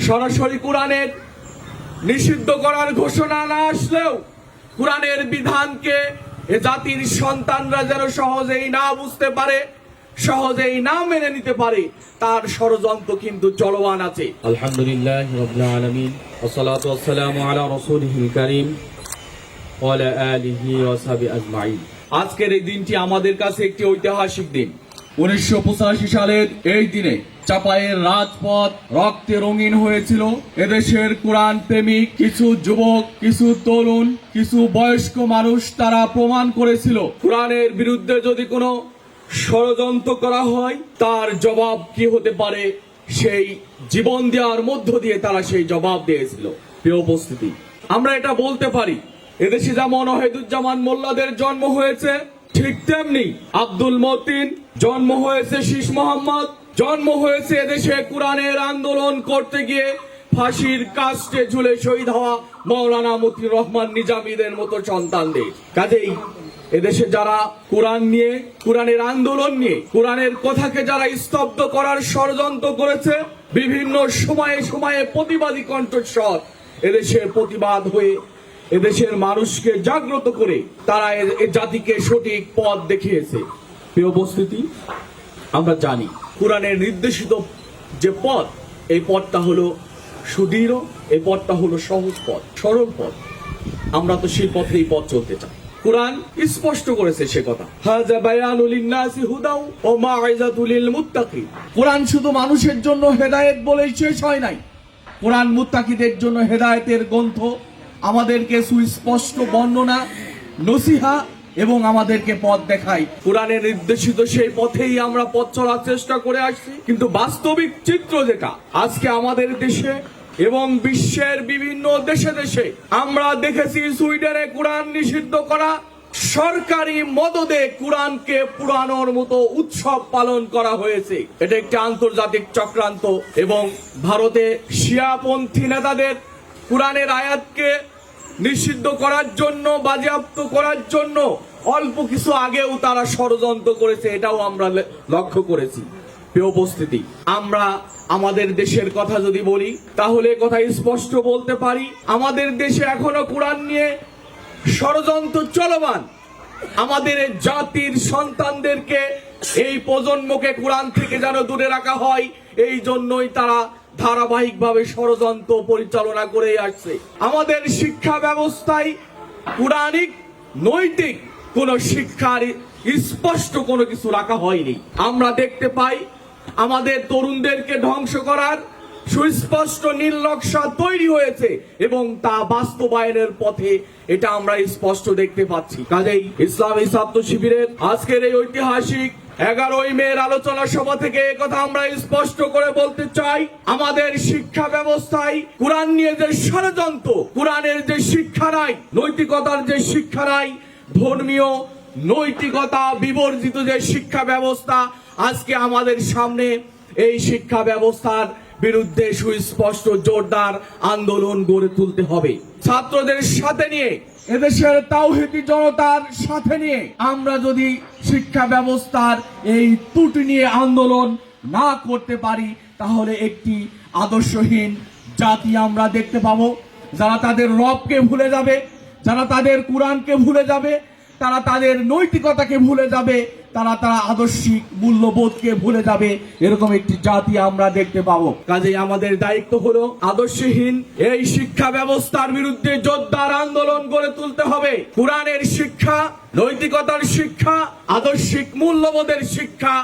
সরাসরি কোরআনের নিষিদ্ধ করার ঘোষণা না আসলেও কোরআনের বিধানকে এ জাতির সন্তানরা যেন সহজেই না বুঝতে পারে, সহজেই না মেনে নিতে পারে, তার ষড়যন্ত্র কিন্তু চলমান আছে। আলহামদুলিল্লাহ রাব্বিল আলামিন ওয়া সালাতু ওয়াস সালামু আলা রাসূলিহিল কারীম ওয়া আলা আলিহি ওয়া সাহবিহি আজমাইন। আজকের এই দিনটি আমাদের কাছে একটি ঐতিহাসিক দিন। 1985 সালের এই দিনে চাপায়ের রাজপথ রক্তে রঙিন হয়েছিল। এদেশের কোরআন প্রেমিক কিছু যুবক, কিছু তরুণ, কিছু বয়স্ক মানুষ তারা প্রমাণ করেছিল কোরআনের বিরুদ্ধে যদি কোনো ষড়যন্ত্র করা হয় তার জবাব কি হতে পারে, সেই জীবন দেওয়ার মধ্য দিয়ে তারা সেই জবাব দিয়েছিল। প্রিয় উপস্থিতি, আমরা এটা বলতে পারি এদেশে যেমন ওয়াহিদুজ্জামান মোল্লাদের জন্ম হয়েছে, ঠিক তেমনি আব্দুল মতিন জন্ম হয়েছে, শীষ মোহাম্মদ জন্ম হয়েছে এদেশে কোরআনের আন্দোলন করতে গিয়ে ফাঁসির কাস্টে ঝুলে শহীদ হওয়া মাওলানা মতিউর রহমান নিজামীদের মতো সন্তানদের। কাজেই এদেশে যারা কোরআন নিয়ে, কোরআনের আন্দোলন নিয়ে, কোরআনের কথাকে যারা স্তব্ধ করার ষড়যন্ত্র করেছে, বিভিন্ন সময়ে সময়ে প্রতিবাদী কণ্ঠস্বর এদেশের প্রতিবাদ হয়ে এদেশের মানুষকে জাগ্রত করে তারা এ জাতিকে সঠিক পথ দেখিয়েছে। প্রিয় উপস্থিতি, আমরা জানি কোরআনের নির্দেশিত যে পথ, এই পথটা হলো সুদৃঢ়, এই পথটা হলো সহজ পথ, সরল পথ। আমরা তো সেই পথেই পথ চলতে চাই। কোরআন স্পষ্ট করেছে সে কথা, হাযা বায়ানুল লিন্নাসি হুদাও ওয়া মাউইযাতুল লিল মুত্তাকিন। কোরআন শুধু মানুষের জন্য হেদায়েত বলেই শেষ হয় নাই, কোরআন মুত্তাকিদের জন্য হেদায়েতের গ্রন্থ, আমাদেরকে সুস্পষ্ট বর্ণনা, নসিহা এবং আমাদেরকে পথ দেখায়। কোরআনের নির্দেশিত সেই পথেই আমরা পথ চলার চেষ্টা করে আসছি, কিন্তু বাস্তবিক চিত্র যেটা আজকে আমাদের দেশে এবং বিশ্বের বিভিন্ন দেশে দেশে আমরা দেখেছি, সুইডেনে কোরআন নিষিদ্ধ করা, সরকারি মদদে কোরআনকে পুরানোর মতো উৎসব পালন করা হয়েছে। এটা একটি আন্তর্জাতিক চক্রান্ত এবং ভারতে শিয়াপন্থী নেতাদের কোরআনের আয়াতকে নিষিদ্ধ করার জন্য, বাজেয়াপ্ত করার জন্য অল্প কিছু আগেও তারা ষড়যন্ত্র করেছে, এটাও আমরা লক্ষ্য করেছি। প্রিয় উপস্থিতি, আমরা আমাদের দেশের কথা যদি বলি তাহলে কথা স্পষ্ট বলতে পারি, আমাদের দেশে এখনো কোরআন নিয়ে ষড়যন্ত্র চলমান। আমাদের জাতির সন্তানদেরকে, এই প্রজন্মকে কোরআন থেকে যেন দূরে রাখা হয়, এই জন্যই তারা ধারাবাহিকভাবে ষড়যন্ত্র পরিচালনা করে আসছে। আমাদের শিক্ষা ব্যবস্থায় কোরআনিক নৈতিক কোন শিক্ষার স্পষ্ট কোনো কিছু রাখা হয়নি। আমরা দেখতে পাই আমাদের তরুণদেরকে ধ্বংস করার সুস্পষ্ট নীল নকশা তৈরি হয়েছে এবং তা বাস্তবায়নের পথে, এটা আমরা স্পষ্ট দেখতে পাচ্ছি। কাজেই ইসলামী ছাত্র শিবিরের আজকের এই ঐতিহাসিক 11ই মের আলোচনা সভা থেকে কথা আমরা স্পষ্ট করে বলতে চাই, আমাদের শিক্ষা ব্যবস্থায় কোরআন নিয়ে যে ষড়যন্ত্র, কোরআনের যে শিক্ষা নাই, নৈতিকতার যে শিক্ষা নাই, ধর্মীয় নৈতিকতা বিবর্জিত যে শিক্ষা ব্যবস্থা, আজকে আমাদের সামনে এই শিক্ষা ব্যবস্থার বিরুদ্ধে সুস্পষ্ট জোরদার আন্দোলন গড়ে তুলতে হবে। ছাত্রদের সাথে নিয়ে, এদেশের তাওহীদি জনতার সাথে নিয়ে আমরা যদি শিক্ষা ব্যবস্থার এই ত্রুটি নিয়ে আন্দোলন না করতে পারি তাহলে একটি আদর্শহীন জাতি আমরা দেখতে পাবো, যারা তাদের রবকে ভুলে যাবে, যারা তাদের কোরআনকে ভুলে যাবে, তারা তাদের নৈতিকতাকে ভুলে যাবে, তারা আদর্শিক মূল্যবোধকে ভুলে যাবে, এরকম একটি জাতি আমরা দেখতে পাবো। কাজেই আমাদের দায়িত্ব হলো আদর্শহীন এই শিক্ষা ব্যবস্থার বিরুদ্ধে জোরদার আন্দোলন গড়ে তুলতে হবে। কোরআনের শিক্ষা, নৈতিকতার শিক্ষা, আদর্শিক মূল্যবোধের শিক্ষা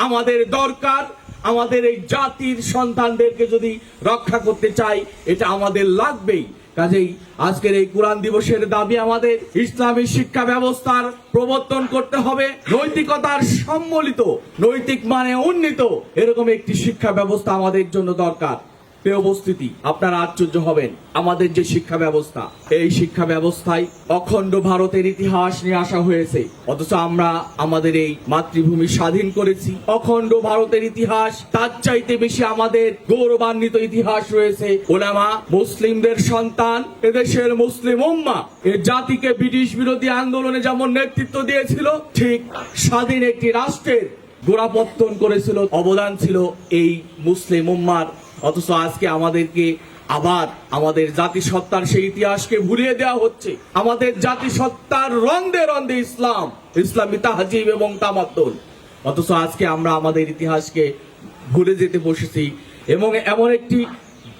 আমাদের দরকার। আমাদের এই জাতির সন্তানদেরকে যদি রক্ষা করতে চাই, এটা আমাদের লাগবেই। কাজেই আজকের এই কোরআন দিবসের দাবি আমাদের ইসলামী শিক্ষা ব্যবস্থার প্রবর্তন করতে হবে, নৈতিকতার সম্মিলিত, নৈতিক মানে উন্নীত এরকম একটি শিক্ষা ব্যবস্থা আমাদের জন্য দরকার। প্রিয় উপস্থিতি, আপনারা আশ্চর্য হবেন, আমাদের যে শিক্ষা ব্যবস্থা, এই শিক্ষা ব্যবস্থায় অখণ্ড ভারতের ইতিহাস নিয়ে আসা হয়েছে, অথচ আমরা আমাদের এই মাতৃভূমি স্বাধীন করেছি। অখণ্ড ভারতের ইতিহাস, তার চাইতে বেশি আমাদের গৌরবান্বিত ইতিহাস রয়েছে। ওলামা, মুসলিমদের সন্তান, এদেশের মুসলিম উম্মাহ এই জাতিকে ব্রিটিশ বিরোধী আন্দোলনে যেমন নেতৃত্ব দিয়েছিল, ঠিক স্বাধীন একটি রাষ্ট্রের গোড়াপত্তন করেছিল, অবদান ছিল এই মুসলিম উম্মার অথচ আজকে আমাদেরকে আবার আমাদের জাতিসত্তার সেই ইতিহাসকে ভুলিয়ে দেওয়া হচ্ছে। আমাদের জাতিসত্তার রন্ধে রন্ধে ইসলাম, ইসলামী তাহজিব এবং তামাদ্দুন, অথচ আজকে আমরা আমাদের ইতিহাসকে ভুলে যেতে বসেছি। এবং এমন একটি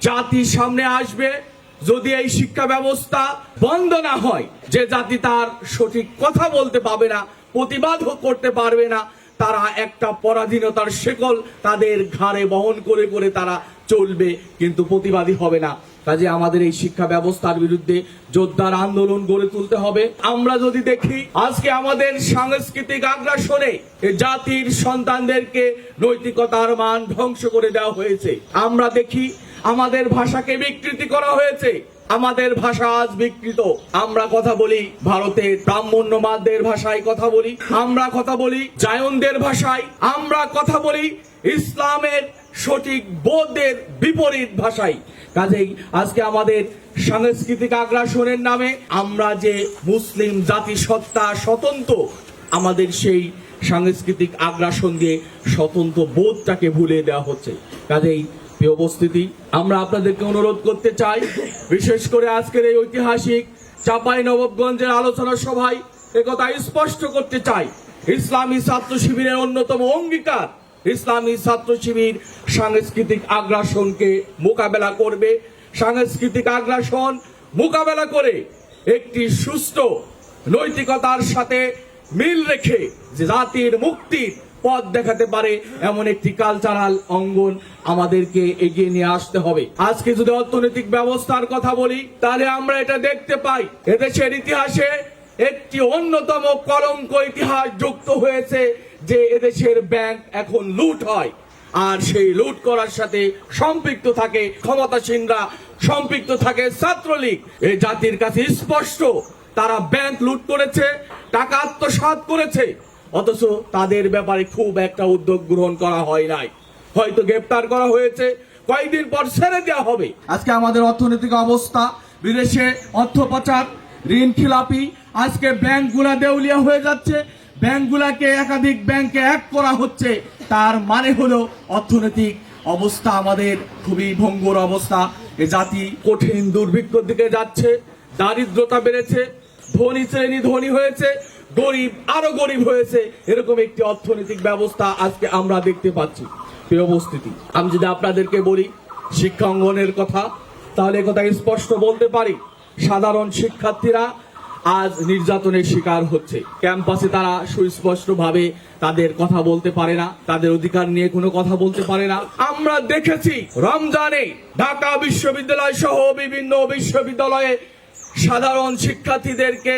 জাতি সামনে আসবে, যদি এই শিক্ষা ব্যবস্থা বন্ধ না হয়, যে জাতি তার সঠিক কথা বলতে পারবে না, প্রতিবাদ করতে পারবে না, তারা একটা পরাধীনতার শেকল তাদের ঘাড়ে বহন করে করে তারা চলবে, কিন্তু প্রতিবাদী হবে না। কাজে আমাদের এই শিক্ষা ব্যবস্থার বিরুদ্ধে জোরদার আন্দোলন গড়ে তুলতে হবে। আমরা যদি দেখি আজকে আমাদের সাংস্কৃতিক আগ্রাসনে এই জাতির সন্তানদেরকে নৈতিকতার মান ধ্বংস করে দেওয়া হয়েছে। আমরা দেখি আমাদের ভাষাকে বিকৃতি করা হয়েছে। আমাদের ভাষা আজ বিকৃত। আমরা কথা বলি ভারতের ব্রাহ্মণ্যবাদদের ভাষায় কথা বলি, আমরা কথা বলি জায়নদের ভাষায়, আমরা কথা বলি ইসলামের সঠিক বোধের বিপরীত ভাষায়। কাজেই আজকে আমাদের সাংস্কৃতিক আগ্রাসনের নামে আমরা যে মুসলিম জাতিসত্তা স্বতন্ত্র, আমাদের সেই সাংস্কৃতিক আগ্রাসন দিয়ে স্বতন্ত্র বোধটাকে ভুলিয়ে দেওয়া হচ্ছে। কাজেই প্রিয় উপস্থিতি, আমরা আপনাদেরকে অনুরোধ করতে চাই, বিশেষ করে আজকের এই ঐতিহাসিক চাঁপাইনবাবগঞ্জের আলোচনা সভায় একথা স্পষ্ট করতে চাই, ইসলামী ছাত্র শিবিরের অন্যতম অঙ্গীকার, ইসলামী ছাত্র শিবির সাংস্কৃতিক আগ্রাসনকে মোকাবেলা করবে। সাংস্কৃতিক আগ্রাসন মোকাবেলা করে একটি সুষ্ঠু নৈতিকতার সাথে মিল রেখে যে জাতির মুক্তির পথ দেখাতে পারে এমন একটি কালচারাল অঙ্গন আমাদেরকে এগিয়ে নিয়ে আসতে হবে। আজকে যদি অর্থনৈতিক ব্যবস্থার কথা বলি, তাহলে আমরা এটা দেখতে পাই এদেশের ইতিহাসে একটি অন্যতম কলঙ্ক ইতিহাস যুক্ত হয়েছে, যে এদেশের ব্যাংক এখন লুট হয়, আর সেই লুট করার সাথে সম্পৃক্ত থাকে ক্ষমতাসীনরা, সম্পৃক্ত থাকে ছাত্রলীগ। এই জাতির কাছে স্পষ্ট, তারা ব্যাংক লুট করেছে, টাকা আত্মসাৎ করেছে, অথচ তাদের ব্যাপারে খুব একটা উদ্যোগ গ্রহণ করা হয় নাই। হয়তো গ্রেপ্তার করা হয়েছে, কয়েকদিন পর ছেড়ে দেওয়া হবে। আজকে আমাদের অর্থনৈতিক অবস্থা, বিদেশে অর্থ পাচার, ঋণ খিলাপি, আজকে ব্যাংকগুলা দেউলিয়া হয়ে যাচ্ছে, ব্যাংকগুলাকে একাধিক ব্যাংকে এক করা হচ্ছে। তার মানে হলো অর্থনৈতিক অবস্থা আমাদের খুবই ভঙ্গুর অবস্থা। এ জাতি কঠিন দুর্ভিক্ষর দিকে যাচ্ছে, দারিদ্রতা বেড়েছে, ধনী শ্রেণী ধনী হয়েছে, গরিব আরো গরিব হয়েছে, এরকম একটি অর্থনৈতিক ব্যবস্থা আজকে আমরা দেখতে পাচ্ছি। প্রিয় উপস্থিতি, আমি যদি আপনাদেরকে বলি শিক্ষা অঙ্গনের কথা, তাহলে কথা স্পষ্ট বলতে পারি, সাধারণ শিক্ষার্থীরা আজ নির্যাতনের শিকার হচ্ছে। ক্যাম্পাসে তারা সুস্পষ্ট ভাবে তাদের কথা বলতে পারে না, তাদের অধিকার নিয়ে কোনো কথা বলতে পারে না। আমরা দেখেছি রমজানে ঢাকা বিশ্ববিদ্যালয় সহ বিভিন্ন বিশ্ববিদ্যালয়ে সাধারণ শিক্ষার্থীদেরকে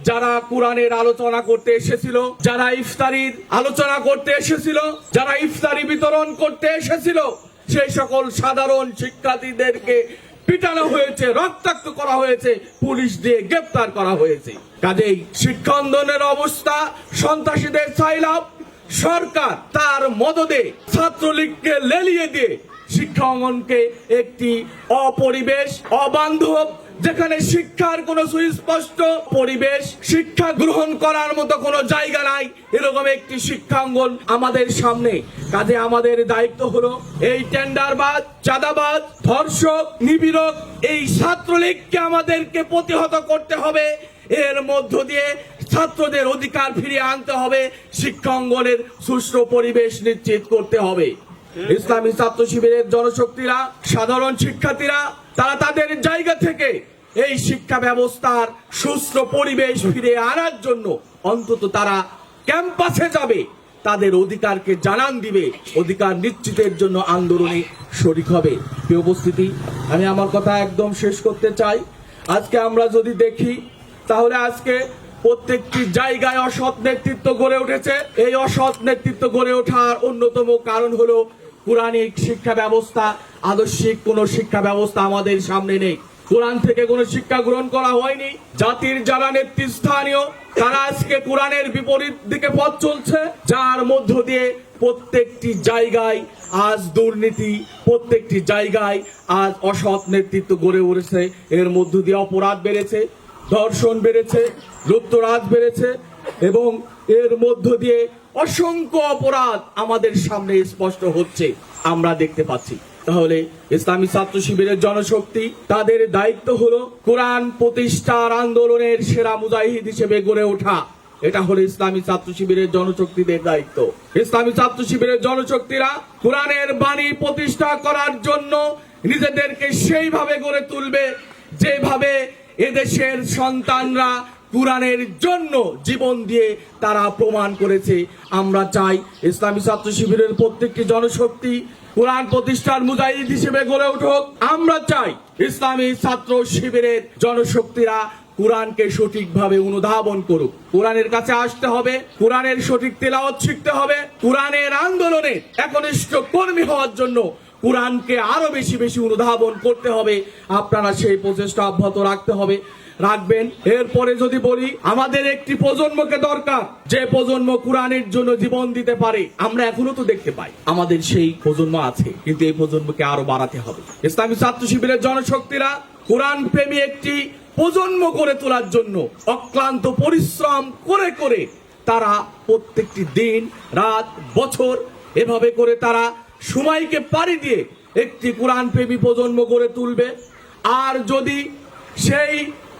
যারা কোরআনের আলোচনা করতে এসেছিল, যারা ইফতারির আলোচনা করতে এসেছিল, যারা ইফতারি বিতরণ করতে এসেছিল, সেই সকল সাধারণ শিক্ষার্থীদেরকে পিটানো হয়েছে, রক্তাক্ত করা হয়েছে, পুলিশ দিয়ে গ্রেপ্তার করা হয়েছে। কাজেই শিক্ষা আন্দোলনের অবস্থা সন্ত্রাসীদের চাইলাম, সরকার তার মদদে ছাত্রলীগকে লেলিয়ে দিয়ে শিক্ষা অঙ্গনকে একটি অপরিবেশ, অবান্ধব, যেখানে শিক্ষার কোনো সুস্পষ্ট পরিবেশ, শিক্ষা গ্রহণ করার মতো কোনো জায়গা নাই, এরকম একটি শিক্ষাঙ্গন আমাদের সামনে। কাজে আমাদের দায়িত্ব হলো এই টেন্ডারবাজ, চাঁদাবাজ, ধর্ষক, নিপীড়ক এই ছাত্রলীগকে আমাদেরকে প্রতিহত করতে হবে। এর মধ্য দিয়ে ছাত্রদের অধিকার ফিরিয়ে আনতে হবে, শিক্ষাঙ্গনের সুষ্ঠু পরিবেশ নিশ্চিত করতে হবে। ইসলামী ছাত্র শিবিরের জনশক্তিরা, সাধারণ শিক্ষার্থীরা, তারা তাদের জায়গা থেকে এই শিক্ষা ব্যবস্থার সুষ্ঠু পরিবেশ ফিরে আনার জন্য অন্তত তারা ক্যাম্পাসে যাবে, তাদের অধিকারকে জানান দিবে, অধিকার নিশ্চিতের জন্য আন্দোলনে শরিক হবে। প্রিয় উপস্থিতি, আমি আমার কথা একদম শেষ করতে চাই। আজকে আমরা যদি দেখি, তাহলে আজকে প্রত্যেকটি জায়গায় অসৎ নেতৃত্ব গড়ে উঠেছে। এই অসৎ নেতৃত্ব গড়ে ওঠার অন্যতম কারণ হলো কোরআনিক শিক্ষা ব্যবস্থা, আদর্শিক কোন শিক্ষা ব্যবস্থা আমাদের সামনে নেই। কোরআন থেকে কোনো শিক্ষা গ্রহণ করা হয়নি। জাতির যারা নেতৃস্থানীয়, তারা আজকে কোরআনের বিপরীত দিকে পথ চলছে, যার মধ্য দিয়ে প্রত্যেকটি জায়গায় আজ দুর্নীতি, প্রত্যেকটি জায়গায় আজ অসৎ নেতৃত্ব গড়ে উঠেছে। এর মধ্য দিয়ে অপরাধ বেড়েছে, ধর্ষণ বেড়েছে, লুপ্তরাজ বেড়েছে, এবং এর মধ্য দিয়ে অসংখ্য অপরাধ আমাদের সামনে স্পষ্ট হচ্ছে, আমরা দেখতে পাচ্ছি। তাহলে ইসলামী ছাত্র শিবিরের জনশক্তি তাদের দায়িত্ব হলো কোরআন প্রতিষ্ঠার আন্দোলনের সেরা মুজাহিদ হিসেবে গড়ে ওঠা। এটা হলো ইসলামী ছাত্র শিবিরের জনশক্তিদের দায়িত্ব। ইসলামী ছাত্র শিবিরের জনশক্তিরা কোরআনের বাণী প্রতিষ্ঠা করার জন্য নিজেদেরকে সেইভাবে গড়ে তুলবে যেভাবে এদেশের সন্তানরা কোরআনের জন্য জীবন দিয়ে তারা প্রমাণ করেছে। আমরা চাই ইসলামী ছাত্র শিবিরের প্রত্যেকটি জনশক্তি কোরআন প্রতিষ্ঠার মুজাহিদ হিসেবে গড়ে উঠুক। আমরা চাই ইসলামী ছাত্র শিবিরের জনশক্তিরা কোরআনকে সঠিকভাবে অনুধাবন করুক। কোরআনের কাছে আসতে হবে, কোরআনের সঠিক তেলাওয়াত শিখতে হবে। কোরআনের আন্দোলনে একনিষ্ঠ কর্মী হওয়ার জন্য কোরআনকে আরো বেশি বেশি অনুধাবন করতে হবে। আপনারা সেই প্রচেষ্টা অব্যাহত রাখবেন। এরপরে যদি বলি, আমাদের একটি প্রজন্মকে দরকার যে প্রজন্ম কোরআনের জন্য জীবন দিতে পারে। আমরা এখনো তো দেখতে পাই আমাদের সেই প্রজন্ম আছে, কিন্তু এই প্রজন্মকে আরো বাড়াতে হবে। ইসলামী ছাত্র শিবিরের জনশক্তিরা কোরআন প্রেমী একটি প্রজন্ম গড়ে তোলার জন্য অক্লান্ত পরিশ্রম করে করে তারা প্রত্যেকটি দিন রাত বছর এভাবে করে তারা সময়কে পাড়ি দিয়ে একটি কোরআন প্রেমী প্রজন্ম গড়ে তুলবে। আর যদি সেই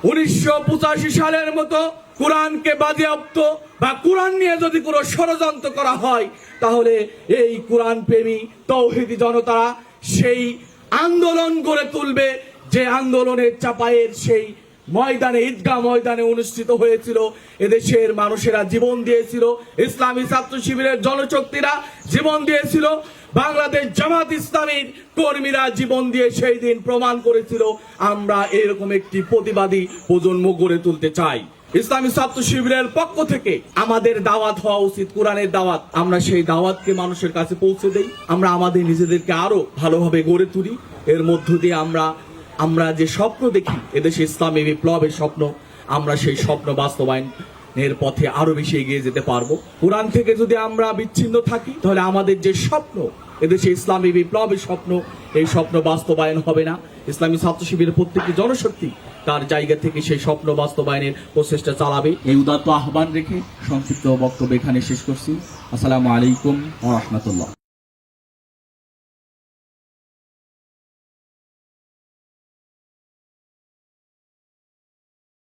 1985 সালের মতো কোরআনকে বাজেয়াপ্ত বা কোরআন নিয়ে যদি কোনো ষড়যন্ত্র করা হয়, তাহলে এই কোরআন প্রেমী তৌহিদি জনতারা সেই আন্দোলন গড়ে তুলবে যে আন্দোলনের চাপায়ের সেই ময়দানে, ঈদগাহ ময়দানে অনুষ্ঠিত হয়েছিল। এদেশের মানুষেরা জীবন দিয়েছিল, ইসলামী ছাত্র শিবিরের জনশক্তিরা জীবন দিয়েছিল, বাংলাদেশ জামাত ইসলামীর কর্মীরা জীবন দিয়ে সেই দিন প্রমাণ করেছিল। আমরা এরকম একটি প্রতিবাদী প্রজন্ম গড়ে তুলতে চাই। ইসলামী ছাত্র শিবিরের পক্ষ থেকে আমাদের দাওয়াত হওয়া উচিত, কোরআনের দাওয়াত। আমরা সেই দাওয়াতকে মানুষের কাছে পৌঁছে দেই, আমরা আমাদের নিজেদেরকে আরো ভালোভাবে গড়ে তুলি। এর মধ্য দিয়ে আমরা যে স্বপ্ন দেখি এদেশে ইসলামী বিপ্লবের স্বপ্ন, আমরা সেই স্বপ্ন বাস্তবায়নের পথে আরো বেশি এগিয়ে যেতে পারবো। কোরআন থেকে যদি আমরা বিচ্ছিন্ন থাকি, তাহলে আমাদের যে স্বপ্ন এদেশে ইসলামী বিপ্লবের স্বপ্ন, এই স্বপ্ন বাস্তবায়ন হবে না। ইসলামী ছাত্র শিবিরের প্রত্যেকটি জনশক্তি তার জায়গা থেকে সেই স্বপ্ন বাস্তবায়নের প্রচেষ্টা চালাবে। এই উদাত্ত আহ্বান রেখে সংক্ষিপ্ত বক্তব্য এখানে শেষ করছি। আসসালামু আলাইকুম ওয়া রাহমাতুল্লাহ।